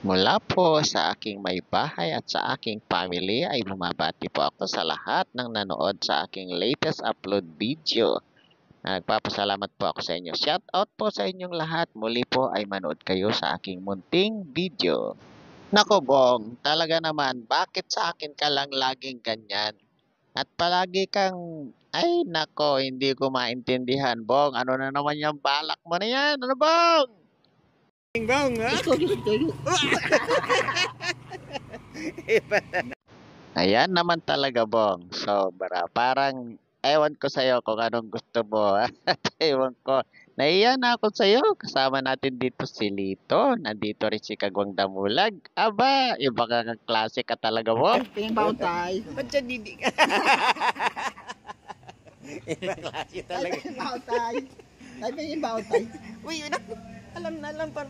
Mula po sa aking may bahay at sa aking family ay bumabati po ako sa lahat ng nanood sa aking latest upload video. Nagpapasalamat po ako sa inyo. Shout out po sa inyong lahat. Muli po ay manood kayo sa aking munting video. Nako Bong, talaga naman, bakit sa akin ka lang laging ganyan? At palagi kang, ay nako, hindi ko maintindihan Bong. Ano na naman yung balak mo na yan? Ano Bong? Bong, ha? Ayan naman talaga, Bong. Sobra. Parang, ewan ko sa'yo kung anong gusto mo. Ewan ko. Naiya na ako sa'yo. Kasama natin dito si Lito. Nandito rin si Kagwang Damulag. Aba, iba ka klase ka talaga, Bong. Tingin ba tay? Ba't siya didi ka? Iba klase talaga. Tingin ba tay? Tingin ba tay? Uy, alam na lang pa.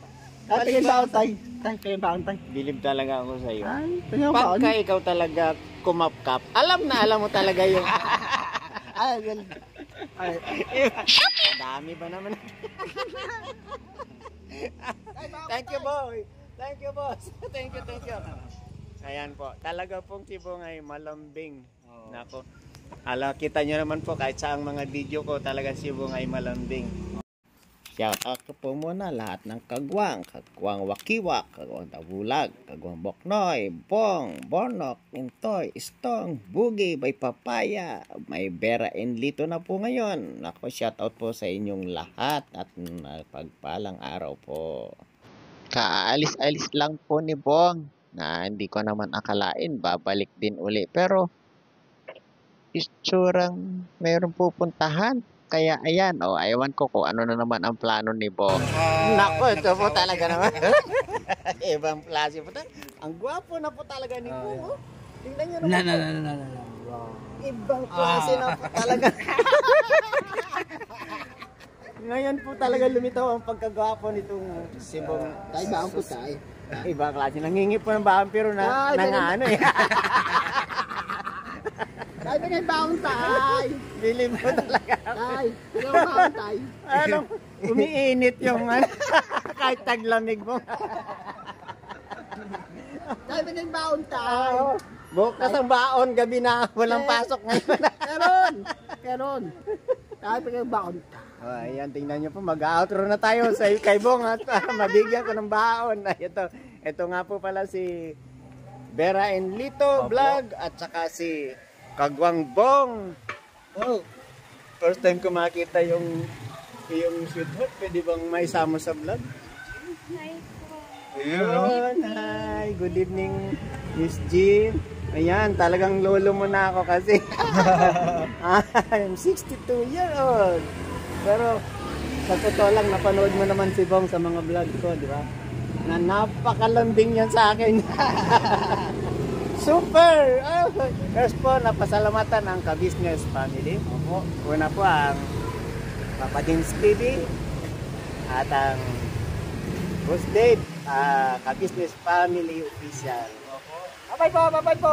Tingin ba tay? Tingin ba tay? Bilib talaga ako sa iyo. Tingin ba Pagka ikaw talaga kumapkap, alam mo talaga yung... Ay, well. Ay, dami ba naman? Thank you, boy. Thank you, boss. Thank you. Ayan po. Talaga pong si Bong ay malambing. Nako. Kita nyo naman po kahit sa mga video ko, talaga si Bong ay malambing. Shout out ko po muna lahat ng Kagwang Wakiwak, Kagwang Dabulag, Kagwang Boknoy, Bong, Bornok, Intoy, Istong, Bugi, Bay Papaya, may Vera and Lito na po ngayon. Ako, shout out po sa inyong lahat at pagpalang araw po. Kaalis-alis lang po ni Bong na hindi ko naman akalain babalik din uli pero isturang mayroong pupuntahan. Kaya ayan, ewan ko kung ano na naman ang plano ni Bong. Nako, ito po talaga naman. Ibang klase po. Ang gwapo na po talaga ni Bong. Tingnan nyo naman. Wow. Ibang klase na po talaga. Ngayon po talaga lumitaw ang pagkagwapo nitong si Bong. Tay ba ang putay? Ibang klase. Nangingi po ng vampiro na ano eh. Tay, tingin ba ang tay? Bilib mo talaga. Tay, tingin ba ang tay? Ano, umiinit yung kahit taglamig mo. Tay, tingin ba ang tay? Bukas ang baon, gabi na walang pasok ngayon. Keron. Tay, tingin ba ang tay? Ayan, tingnan nyo po, mag-outro na tayo sa kay Bong at mabigyan ko ng baon. Ito nga po pala si Vera and Lito Vlog at saka si Kagwang Bong. Oh, first time ko makita yung sweetheart. Pwede bang may sama sa vlog? Ayun, hi. Good evening, Miss Jean. Ayan, talagang lolo mo na ako kasi. I'm 62 years old. Pero sa totoo lang, napanood mo naman si Bong sa mga vlog ko, di ba? Na napakalambing yan sa akin. Super! First po, napasalamatan ang Ka-Business Family. Una po ang Papa James TV at ang Boss Dave, Ka-Business Family Official. Bye po, bye po.